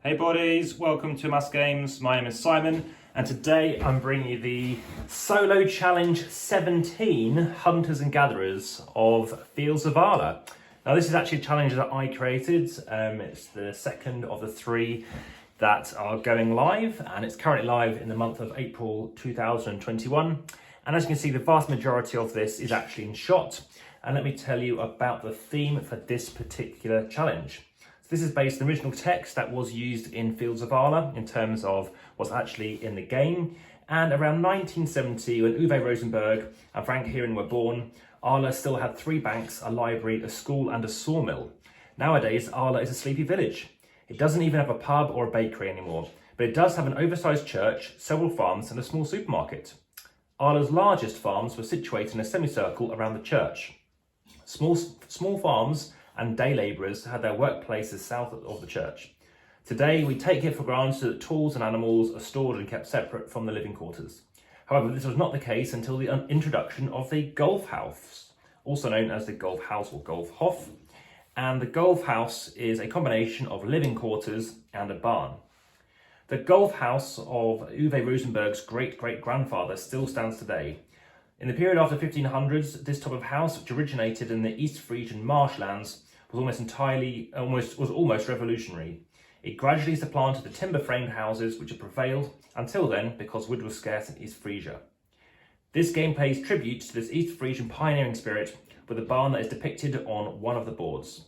Hey buddies, welcome to Amass Games. My name is Simon, and today I'm bringing you the Solo Challenge 17 Hunters and Gatherers of Fields of Arle. Now this is actually a challenge that I created. It's the second of the three that are going live, and it's currently live in the month of April 2021. And as you can see, the vast majority of this is actually in shot. And let me tell you about the theme for this particular challenge. This is based on the original text that was used in Fields of Arle in terms of what's actually in the game. And around 1970, when Uwe Rosenberg and Frank Heeren were born, Arle still had 3 banks, a library, a school and a sawmill. Nowadays, Arle is a sleepy village. It doesn't even have a pub or a bakery anymore, but it does have an oversized church, several farms and a small supermarket. Arle's largest farms were situated in a semicircle around the church. Small farms and day labourers had their workplaces south of the church. Today, we take it for granted that tools and animals are stored and kept separate from the living quarters. However, this was not the case until the introduction of the golf house, also known as the golf house or golf hof. And the golf house is a combination of living quarters and a barn. The golf house of Uwe Rosenberg's great-great-grandfather still stands today. In the period after 1500s, this type of house, which originated in the East Frisian marshlands, was almost revolutionary. It gradually supplanted the timber-framed houses which had prevailed until then because wood was scarce in East Frisia. This game pays tribute to this East Frisian pioneering spirit with a barn that is depicted on one of the boards.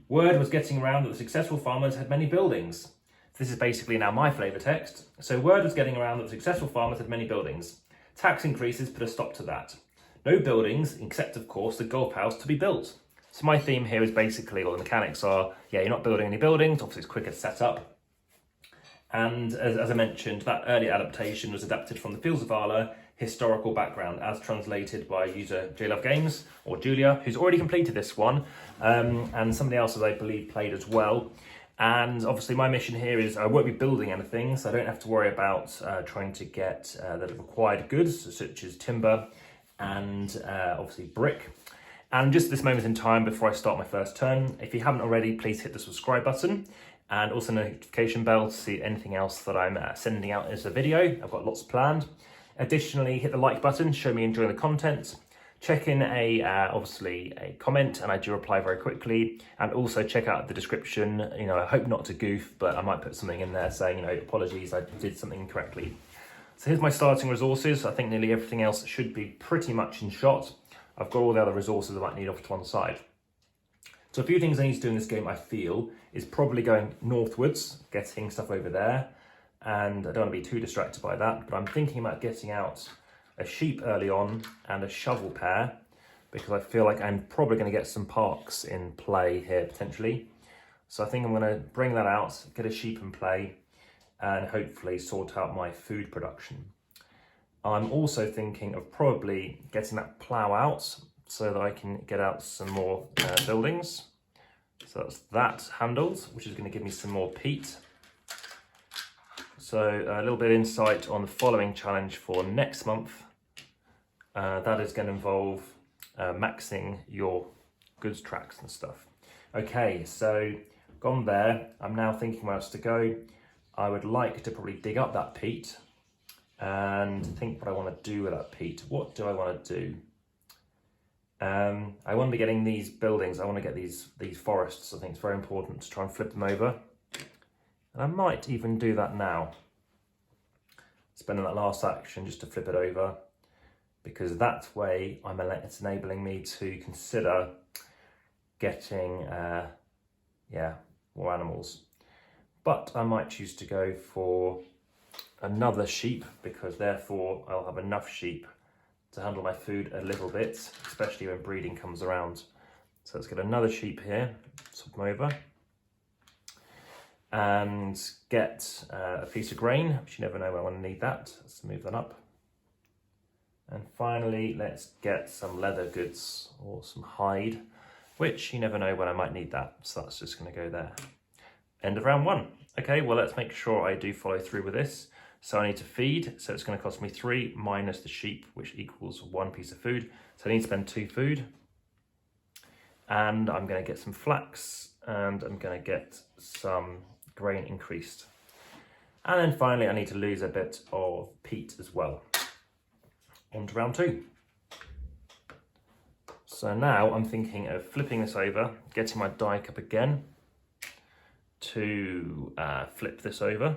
Word was getting around that the successful farmers had many buildings. This is basically now my flavour text. So word was getting around that the successful farmers had many buildings. Tax increases put a stop to that. No buildings, except of course the golf house, to be built. So my theme here is basically, or the mechanics are, you're not building any buildings, obviously it's quicker to set up. And as I mentioned, that early adaptation was adapted from the Fields of Arle historical background as translated by user JLove Games, or Julia, who's already completed this one, and somebody else, as I believe, played as well. And obviously my mission here is I won't be building anything, so I don't have to worry about trying to get the required goods, such as timber and obviously brick. And just at this moment in time, before I start my first turn, if you haven't already, please hit the subscribe button and also notification bell to see anything else that I'm sending out as a video. I've got lots planned. Additionally, hit the like button, show me enjoying the content. Check in obviously a comment, and I do reply very quickly. And also check out the description. I hope not to goof, but I might put something in there saying, apologies, I did something incorrectly. So here's my starting resources. I think nearly everything else should be pretty much in shot. I've got all the other resources I might need off to one side. So a few things I need to do in this game, I feel, is probably going northwards, getting stuff over there. And I don't want to be too distracted by that, but I'm thinking about getting out a sheep early on and a shovel pair, because I feel like I'm probably going to get some parks in play here potentially. So I think I'm going to bring that out, get a sheep in play, and hopefully sort out my food production. I'm also thinking of probably getting that plough out so that I can get out some more buildings. So that's that handled, which is going to give me some more peat. So a little bit of insight on the following challenge for next month. That is going to involve maxing your goods tracks and stuff. Okay, so gone there. I'm now thinking where else to go. I would like to probably dig up that peat and think what I want to do with that peat. What do I want to do? I want to be getting these buildings. I want to get these forests. I think it's very important to try and flip them over. And I might even do that now. Spending that last action just to flip it over, because that way it's enabling me to consider getting more animals. But I might choose to go for another sheep, because therefore I'll have enough sheep to handle my food a little bit, especially when breeding comes around. So let's get another sheep here, swap them over, and get a piece of grain, which you never know when I want to need that. Let's move that up. And finally, let's get some leather goods or some hide, which you never know when I might need that. So that's just going to go there. End of round 1. Okay, well, let's make sure I do follow through with this. So I need to feed, so it's going to cost me 3 minus the sheep, which equals 1 piece of food. So I need to spend 2 food. And I'm going to get some flax, and I'm going to get some grain increased. And then finally, I need to lose a bit of peat as well. On to round 2. So now I'm thinking of flipping this over, getting my die cup again to flip this over.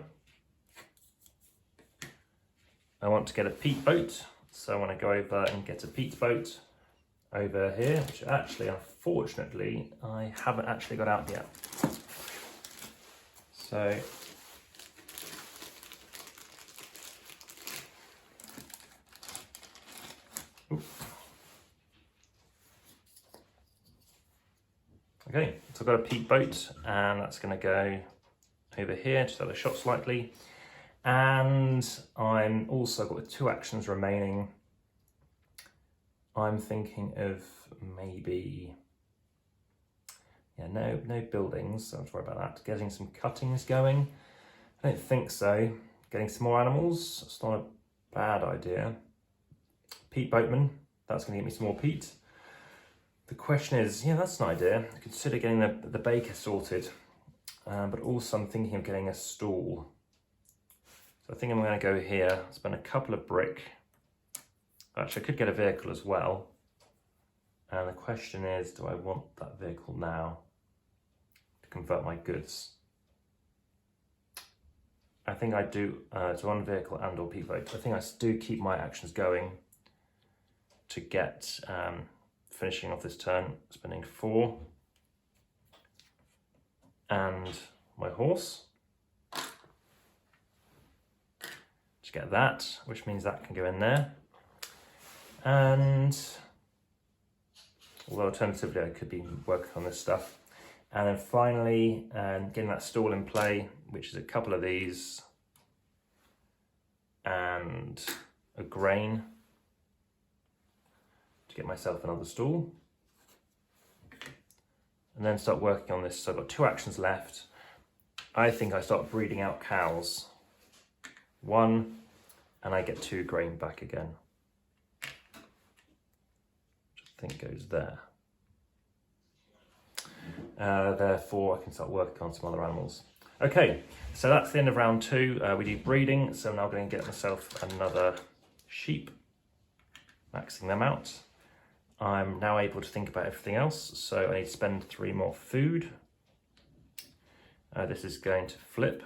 I want to get a peat boat, so I want to go over and get a peat boat over here, which actually, unfortunately, I haven't actually got out yet. So okay, so I've got a peat boat, and that's going to go over here, just out of shot slightly. And I'm also got 2 actions remaining. I'm thinking of maybe, no buildings, so don't worry about that. Getting some cuttings going. I don't think so. Getting some more animals, it's not a bad idea. Peat boatman, that's going to get me some more peat. The question is, that's an idea. Consider getting the baker sorted, but also I'm thinking of getting a stall. So I think I'm going to go here, spend a couple of brick. Actually, I could get a vehicle as well. And the question is, do I want that vehicle now to convert my goods? I think I do, to one vehicle and or peat boat. I think I do keep my actions going to get finishing off this turn, spending 4. And my horse. To get that, which means that can go in there. And although alternatively I could be working on this stuff. And then finally, getting that stall in play, which is a couple of these and a grain to get myself another stall. And then start working on this. So I've got 2 actions left. I think I start breeding out cows. 1, and I get 2 grain back again. Which I think goes there. Therefore, I can start working on some other animals. Okay, so that's the end of round 2. We do breeding, so I'm now going to get myself another sheep, maxing them out. I'm now able to think about everything else, so I need to spend 3 more food. This is going to flip,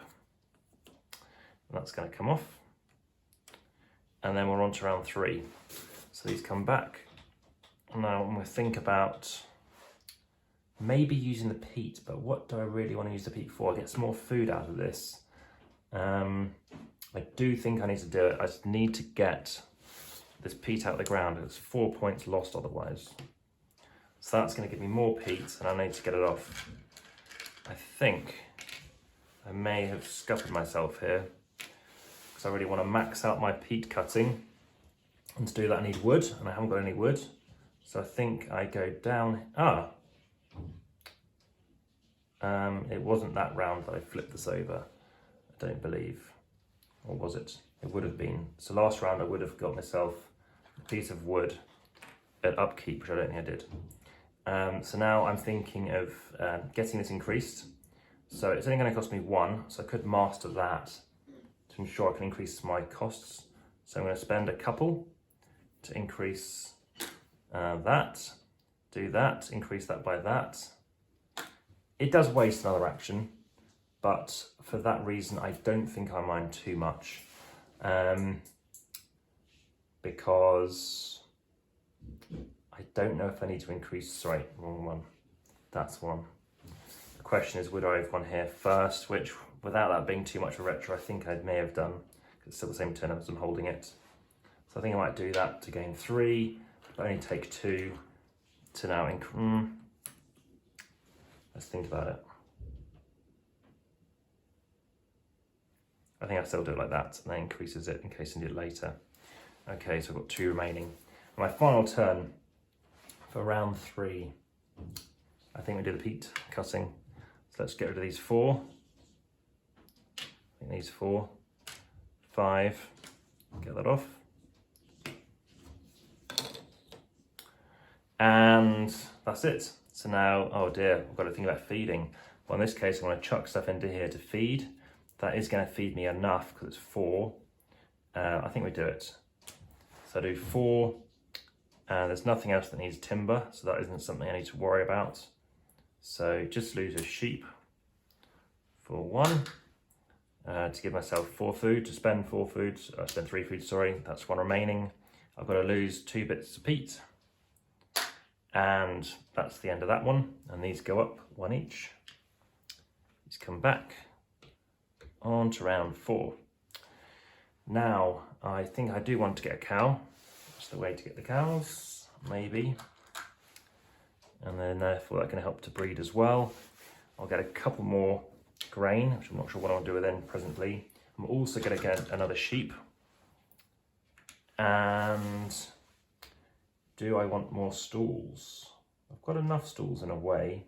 and that's going to come off. And then we're on to round 3. So these come back. Now I'm going to think about maybe using the peat, but what do I really want to use the peat for? I get some more food out of this. I do think I need to do it. I just need to get this peat out of the ground. It's 4 points lost otherwise. So that's going to give me more peat, and I need to get it off. I think I may have scuppered myself here, because I really want to max out my peat cutting. And to do that I need wood, and I haven't got any wood. So I think I go down, it wasn't that round that I flipped this over, I don't believe. Or was it? It would have been. So last round I would have got myself a piece of wood at upkeep, which I don't think I did. So now I'm thinking of getting this increased. So it's only going to cost me 1, so I could master that to ensure I can increase my costs. So I'm going to spend a couple to increase that, do that, increase that by that. It does waste another action, but for that reason I don't think I mind too much, because I don't know if I need to increase, sorry, wrong one, that's one. The question is, would I have gone here first, which without that being too much of a retro, I think I may have done, because it's still the same turn as I'm holding it. So I think I might do that to gain 3, but only take 2 to now let's think about it. I think I still do it like that, and that increases it in case I need it later. Okay, so I've got 2 remaining. My final turn for round 3, I think we do the peat cutting. So let's get rid of these 4. I think these 4, 5, get that off. And that's it. So now, oh dear, I've got to think about feeding. Well, in this case, I'm going to chuck stuff into here to feed. That is going to feed me enough because it's 4. I think we do it. So I do 4, and there's nothing else that needs timber, so that isn't something I need to worry about. So just lose a sheep for 1 to give myself 4 food, to spend 4 foods, spend 3 foods, sorry, that's 1 remaining. I've got to lose 2 bits of peat, and that's the end of that one. And these go up 1 each. These come back on to round 4. Now, I think I do want to get a cow. That's the way to get the cows, maybe. And then therefore that can help to breed as well. I'll get a couple more grain, which I'm not sure what I'll do with then presently. I'm also going to get another sheep. And do I want more stalls? I've got enough stalls in a way.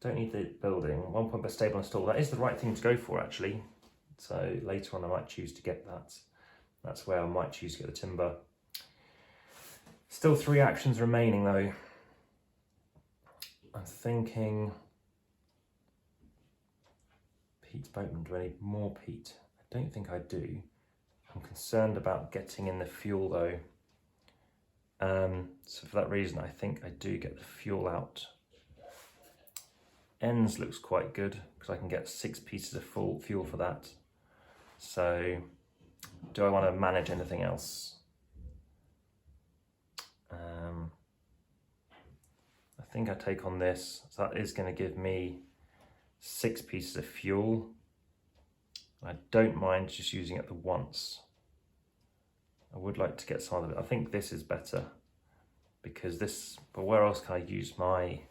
Don't need the building. 1 point per stable and stall. That is the right thing to go for, actually. So later on I might choose to get that. That's where I might choose to get the timber. Still 3 actions remaining though. I'm thinking peat boatman. Do I need more peat? I don't think I do. I'm concerned about getting in the fuel though. So for that reason I think I do get the fuel out. Ends looks quite good because I can get 6 pieces of full fuel for that. So do I want to manage anything else? I think I take on this, so that is going to give me 6 pieces of fuel. I don't mind just using it the once. I would like to get some of it. I think this is better because this, but where else can I use my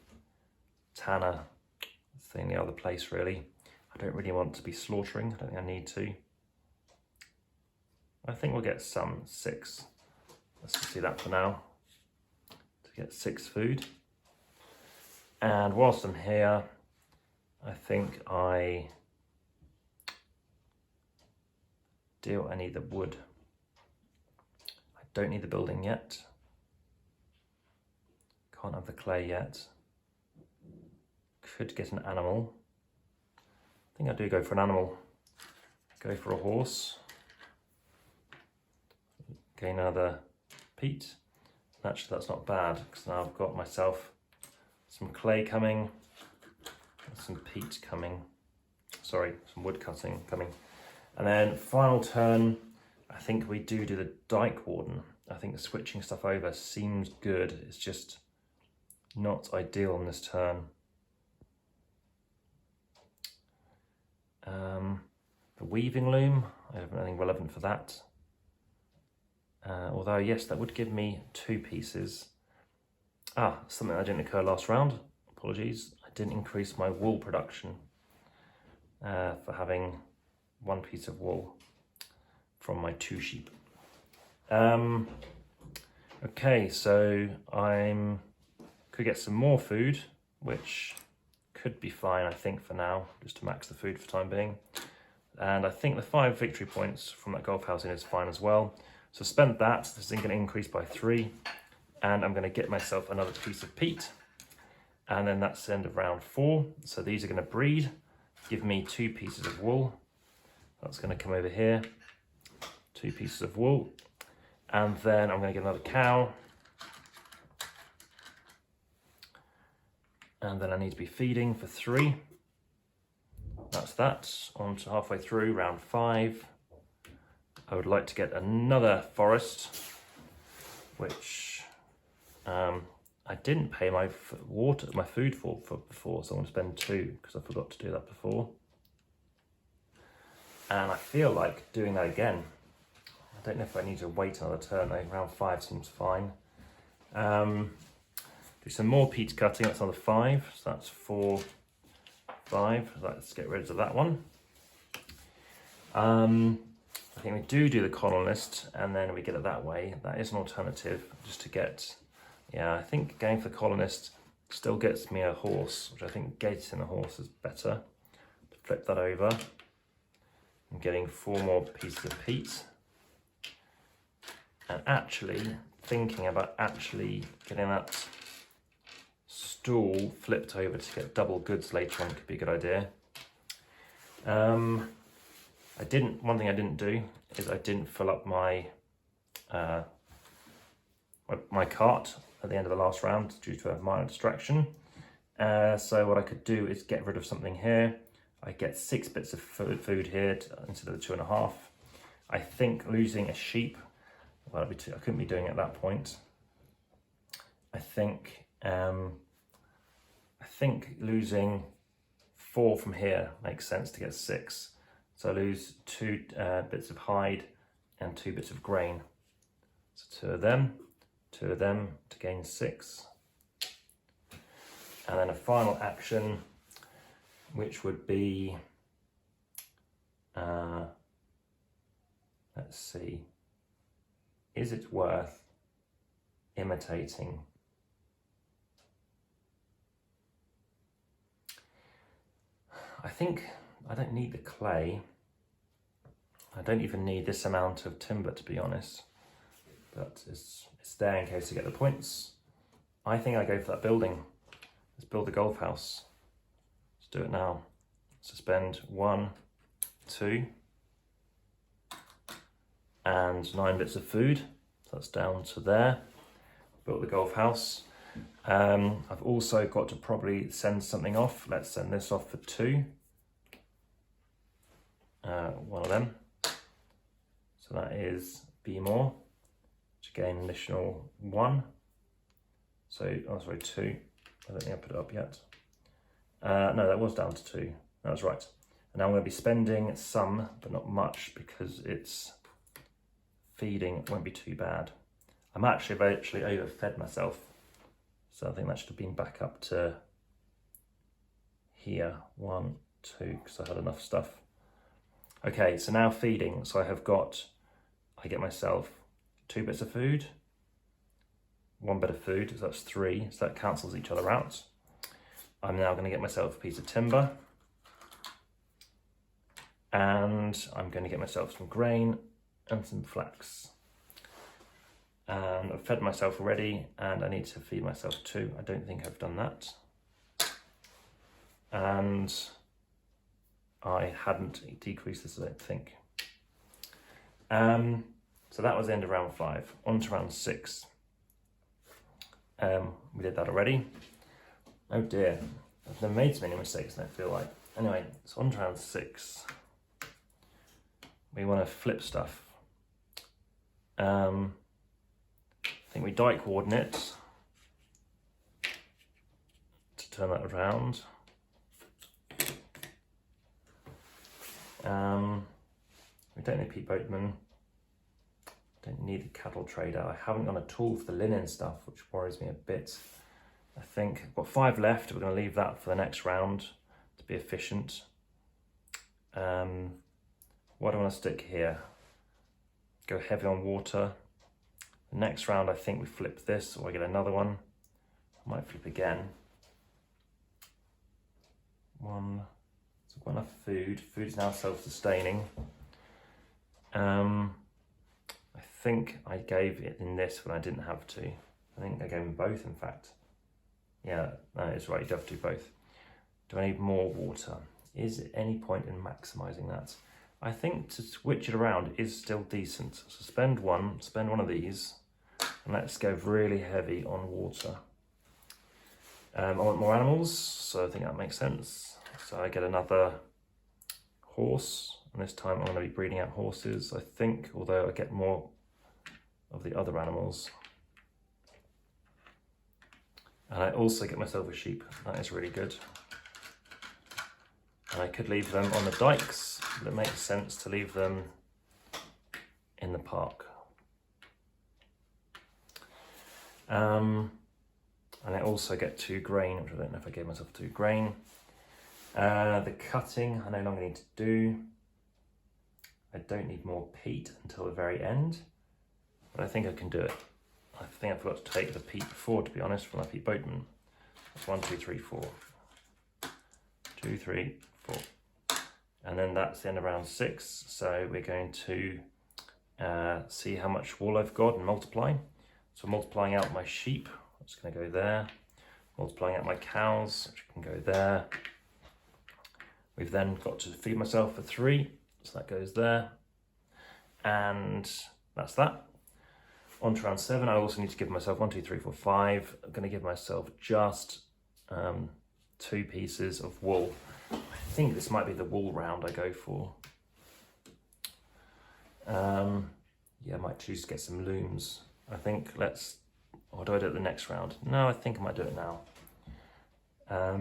tanner thing? The other place really. I don't really want to be slaughtering. I don't think I need to. I think we'll get some 6. Let's just do that for now. To get 6 food. And whilst I'm here, I think I need the wood. I don't need the building yet. Can't have the clay yet. Could get an animal. I think I do go for an animal. Go for a horse. Gain another peat. Actually, that's not bad because now I've got myself some clay coming, some peat coming. Sorry, some wood cutting coming. And then final turn, I think we do the dike warden. I think switching stuff over seems good. It's just not ideal on this turn. The weaving loom, I have nothing relevant for that. Although yes, that would give me 2 pieces. Something that didn't occur last round. Apologies. I didn't increase my wool production for having 1 piece of wool from my 2 sheep. Okay, so I could get some more food, which could be fine, I think, for now, just to max the food for the time being. And I think the 5 victory points from that golf house in is fine as well. So spent that. This is going to increase by 3. And I'm going to get myself another piece of peat. And then that's the end of round 4. So these are going to breed, give me 2 pieces of wool. That's going to come over here, 2 pieces of wool. And then I'm going to get another cow. And then I need to be feeding for 3. That's that. On to halfway through, round 5. I would like to get another forest, which I didn't pay my food for before, so I want to spend 2 because I forgot to do that before. And I feel like doing that again. I don't know if I need to wait another turn though. Round 5 seems fine. Do some more peat cutting. That's another 5, so that's 4, 5. Let's get rid of that one. I think we do the colonist, and then we get it that way. That is an alternative, just to get. Yeah, I think going for the colonist still gets me a horse, which I think gating a horse is better. To flip that over, I'm getting 4 more pieces of peat. And actually thinking about actually getting that stool flipped over to get double goods later on could be a good idea. One thing I didn't do is I didn't fill up my my cart at the end of the last round due to a minor distraction. So what I could do is get rid of something here. I get 6 bits of food here instead of the 2.5. I think losing a sheep, well, I couldn't be doing it at that point. I think losing 4 from here makes sense to get 6. So I lose 2 bits of hide and 2 bits of grain. So 2 of them to gain 6. And then a final action, which would be, let's see, is it worth imitating? I think I don't need the clay. I don't even need this amount of timber, to be honest, but it's there in case I get the points. I think I go for that building. Let's build the golf house. Let's do it now. So spend 1, 2, and 9 bits of food. So that's down to there. Built the golf house. I've also got to probably send something off. Let's send this off for 2. 1 of them. So that is be more, to gain an additional 1. So, 2. I don't think I put it up yet. No, that was down to 2. That was right. And now I'm going to be spending some, but not much, because it's feeding. It won't be too bad. I'm actually overfed myself. So I think that should have been back up to here. 1, 2, because I had enough stuff. Okay, so now feeding. So I get myself 2 bits of food, 1 bit of food, so that's 3, so that cancels each other out. I'm now going to get myself a piece of timber, and I'm going to get myself some grain and some flax. And I've fed myself already, and I need to feed myself too. I don't think I've done that. And I hadn't decreased this, I don't think. So that was the end of round 5. On to round 6. We did that already. Oh dear, I've never made so many mistakes, I don't feel like. Anyway, so on to round 6. We want to flip stuff. I think we die coordinate to turn that around. We don't need Pete Boatman. Don't need a cattle trader. I haven't got a tool for the linen stuff, which worries me a bit. I think I've got 5 left. We're going to leave that for the next round to be efficient. What do I want to stick here? Go heavy on water. The next round, I think we flip this, or I get another one. I might flip again. 1. So I've got enough food. Food is now self-sustaining. I think I gave it in this when I didn't have to. I think I gave them both, in fact. Yeah, that is right, you do have to do both. Do I need more water? Is there any point in maximising that? I think to switch it around is still decent. So spend one of these, and let's go really heavy on water. I want more animals, so I think that makes sense. So I get another horse, and this time I'm going to be breeding out horses, I think, although I get more of the other animals. And I also get myself a sheep. That is really good. And I could leave them on the dikes, but it makes sense to leave them in the park. And I also get 2 grain, which I don't know if I gave myself 2 grain. The cutting I no longer need to do. I don't need more peat until the very end, but I think I can do it. I think I forgot to take the peat before, to be honest, from my Pete Boatman. That's 1, 2, 3, 4. 2, 3, 4. And then that's the end of round 6. So we're going to see how much wool I've got and multiply. So multiplying out my sheep, that's going to go there. multiplying out my cows, which can go there. We've then got to feed myself for 3, so that goes there. And that's that. On to round 7, I also need to give myself 1, 2, 3, 4, 5. I'm going to give myself just 2 pieces of wool. I think this might be the wool round I go for. Yeah, I might choose to get some looms. I think or do I do it the next round? No, I think I might do it now. I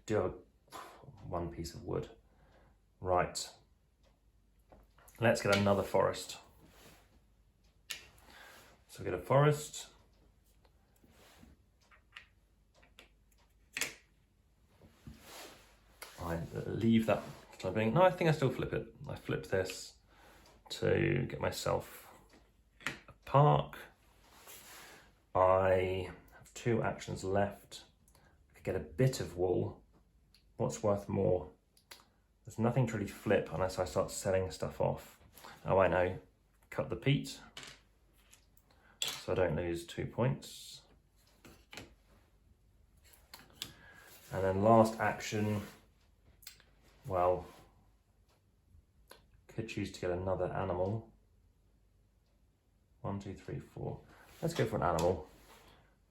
do have 1 piece of wood. Right. Let's get another forest. So we get a forest. I leave that clipping. No, I think I still flip it. I flip this to get myself a park. I have 2 actions left. I could get a bit of wool. What's worth more? There's nothing to really flip unless I start selling stuff off. Oh, I know. Cut the peat, so I don't lose 2 points. And then last action, well, could choose to get another animal. 1, 2, 3, 4. Let's go for an animal.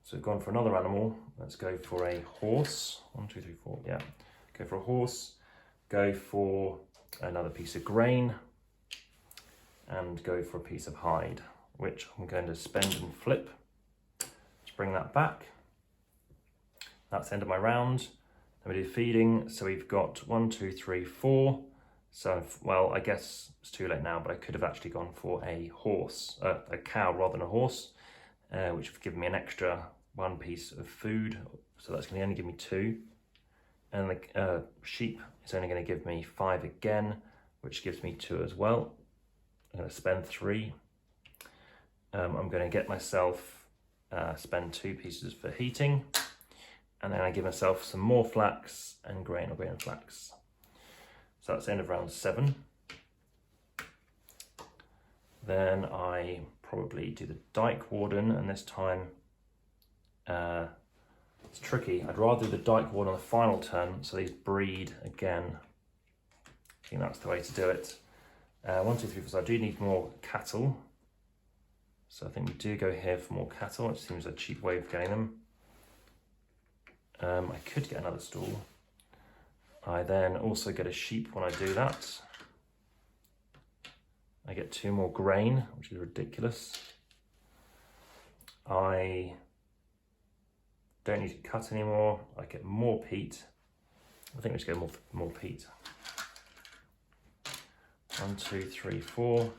So we've gone for another animal. Let's go for a horse. 1, 2, 3, 4. Yeah, go for a horse. Go for another piece of grain. And go for a piece of hide, which I'm going to spend and flip to bring that back. That's the end of my round. Then we do feeding. So we've got 1, 2, 3, 4. So, well, I guess it's too late now, but I could have actually gone for a horse, a cow rather than a horse, which have given me an extra 1 piece of food. So that's going to only give me 2. And the sheep is only going to give me 5 again, which gives me 2 as well. I'm going to spend 3. I'm going to get myself, spend 2 pieces for heating. And then I give myself some more flax and grain or grain and flax. So that's the end of round 7. Then I probably do the Dyke Warden, and this time it's tricky. I'd rather do the Dyke Warden on the final turn so these breed again. I think that's the way to do it. 1, 2, 3, 4. So I do need more cattle. So I think we do go here for more cattle, which seems a cheap way of getting them. I could get another stall. I then also get a sheep when I do that. I get 2 more grain, which is ridiculous. I don't need to cut anymore. I get more peat. I think we should go more peat. 1, 2, 3, 4.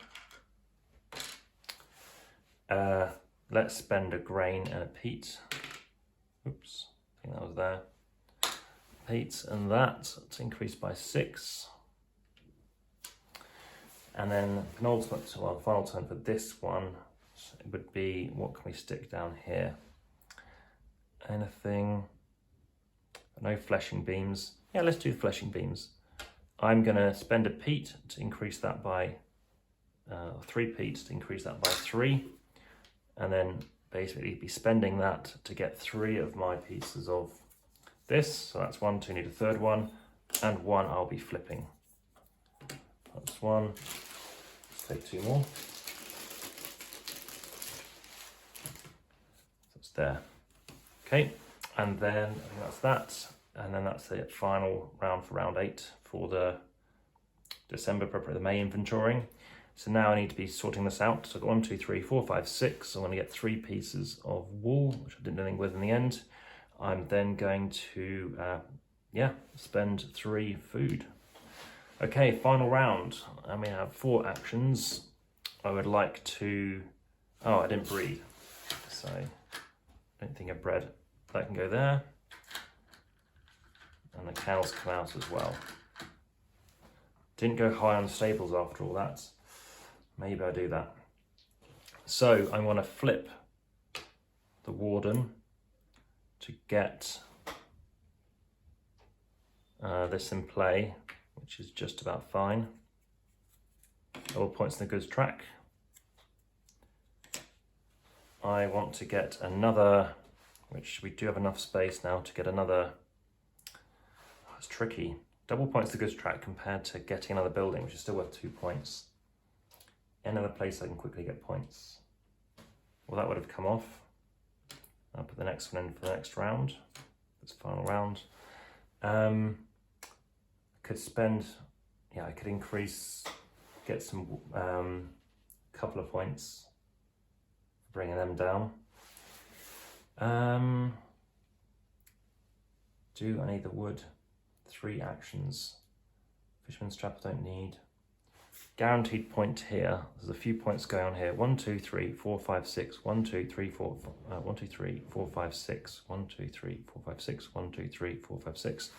Let's spend a grain and a peat. Oops, I think that was there. Peat and that to increase by 6. And then penultimate, well, final turn for this one would be, what can we stick down here? Anything? No fleshing beams. Yeah, let's do fleshing beams. I'm going to spend a peat to increase that by 3 peat to increase that by 3, and then basically be spending that to get 3 of my pieces of this. So that's 1, 2, need a third one, and 1 I'll be flipping. That's 1. Let's take 2 more. So it's there. Okay, and then I think that's that. And then that's the final round for round 8 for the December, the May inventorying. So now I need to be sorting this out. So I've got 1, 2, 3, 4, 5, 6. So I'm going to get 3 pieces of wool, which I didn't do anything with in the end. I'm then going to, spend 3 food. Okay, final round. And we have 4 actions. I would like to, I didn't breed. So I don't think I've bred. That can go there. And the cows come out as well. Didn't go high on stables after all that. Maybe I do that. So I want to flip the warden to get this in play, which is just about fine. All points in the goods track. I want to get another which we do have enough space now to get another. Oh, it's tricky. Double points to goods track compared to getting another building, which is still worth 2 points. Any other place I can quickly get points. Well, that would have come off. I'll put the next one in for the next round. This final round. I could spend, yeah, I could increase, get some couple of points, bringing them down. Do I need the wood? 3 actions. Fisherman's trap I don't need. Guaranteed point here. There's a few points going on here. 1, 2, 3, 4, 5, 6. 1, 2, 3, 4. 1, 2, 3, 4, 5, 6. 1, 2, 3, 4, 5, 6. 1, 2, 3, 4, 5, 6.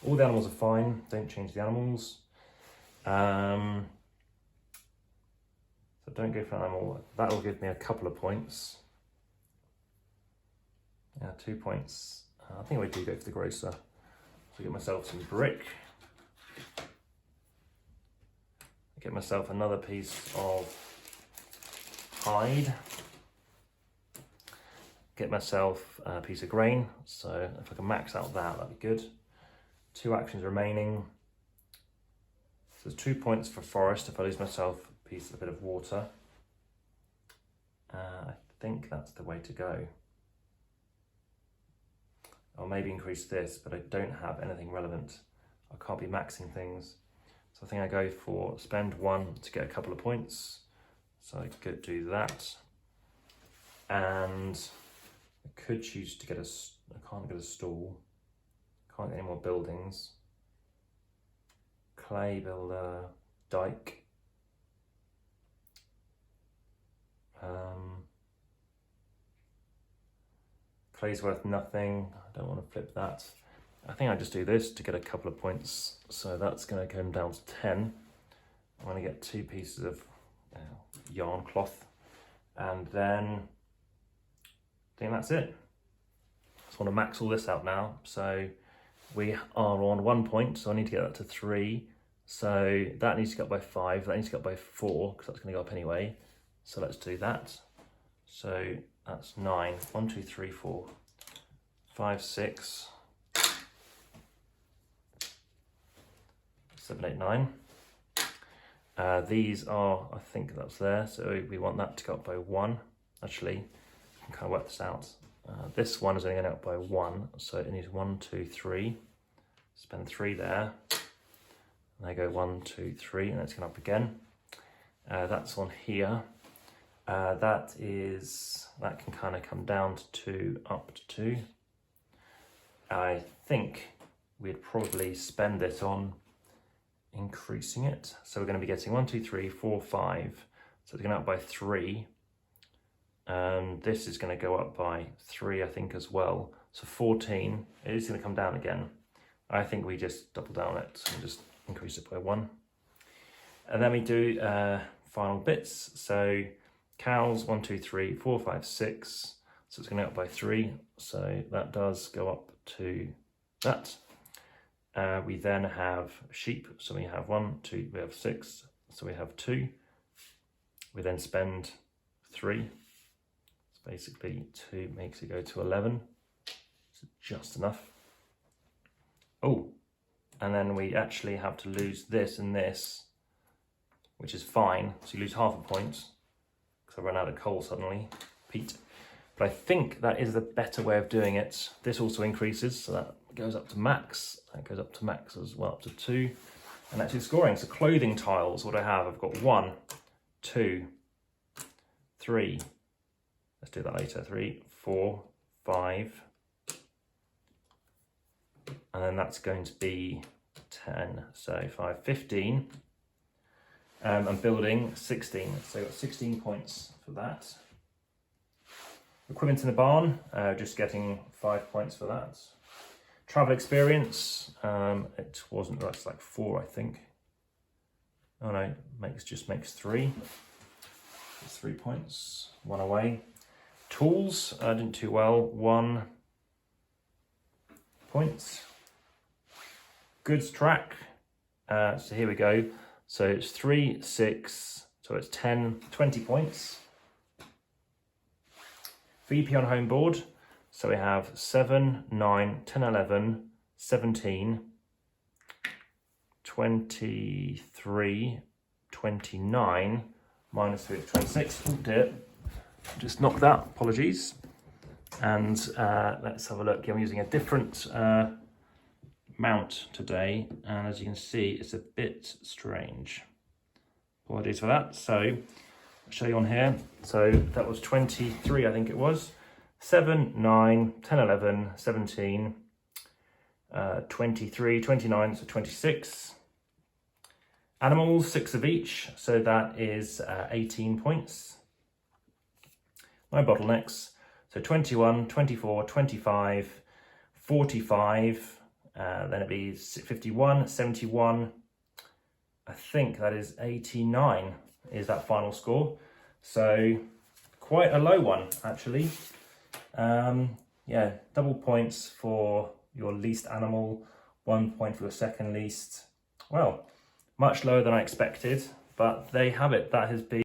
All the animals are fine. Don't change the animals. So don't go for an animal. That will give me a couple of points. Yeah, 2 points. I think I do go for the grocer. So get myself some brick. Get myself another piece of hide. Get myself a piece of grain. So if I can max out that, that'd be good. 2 actions remaining. So there's 2 points for forest if I lose myself a piece of a bit of water. I think that's the way to go. I'll maybe increase this, but I don't have anything relevant. I can't be maxing things. So I think I go for spend 1 to get a couple of points. So I could do that. And I could choose to get I can't get a stall. Can't get any more buildings. Clay, build a dike. Clay's worth nothing. I don't want to flip that. I think I just do this to get a couple of points. So that's going to come down to 10. I'm going to get 2 pieces of yarn cloth. And then I think that's it. Just want to max all this out now. So we are on 1 point. So I need to get that to 3. So that needs to go up by 5. That needs to go up by 4 because that's going to go up anyway. So let's do that. So that's 9. 1, 2, 3, 4, 5, 6, 7, 8, 9. These are, I think that's there. So we want that to go up by 1. Actually, I can kind of work this out. This one is only going up by 1. So it needs 1, 2, 3. Spend 3 there. And I go 1, 2, 3, and it's going up again. That's on here. That can kind of come down to 2, up to 2. I think we'd probably spend it on increasing it. So we're going to be getting 1, 2, 3, 4, 5. So it's going up by 3. And this is going to go up by 3, I think, as well. So 14. It is going to come down again. I think we just double down it and just increase it by 1. And then we do final bits. So cows, 1, 2, 3, 4, 5, 6. So it's going to go up by 3. So that does go up to that. We then have sheep. So we have 1, 2, we have 6. So we have 2. We then spend 3. So basically 2 makes it go to 11. So just enough. Oh, and then we actually have to lose this and this, which is fine. So you lose half a point. I ran out of coal suddenly, peat. But I think that is the better way of doing it. This also increases, so that goes up to max. That goes up to max as well, up to 2. And actually scoring, so clothing tiles, what I have, I've got 1, 2, 3. Let's do that later. 3, 4, 5. And then that's going to be 10. So 5, 15. I'm building 16, so I've got 16 points for that. Equipment in the barn, just getting 5 points for that. Travel experience, it wasn't, that's like 4, I think. Oh no, just makes 3. That's 3 points, 1 away. Tools, I didn't too well, 1 point. Goods track, so here we go. So it's 3, 6, so it's 10, 20 points. VP on home board. So we have 7, 9, 10, 11, 17, 23, 29, minus 3 is 26. Oh dear, just knocked that, apologies. And let's have a look. I'm using a different mount today, and as you can see, it's a bit strange. Apologies for that. So I'll show you on here. So that was 23, I think it was. 7, 9, 10, 11, 17, 23, 29, so 26. Animals, 6 of each, so that is 18 points. No bottlenecks, so 21, 24, 25, 45, then it'd be 51, 71, I think that is 89 is that final score. So quite a low one, actually. Yeah, double points for your least animal, 1 point for your second least. Well, much lower than I expected, but there you have it. That has been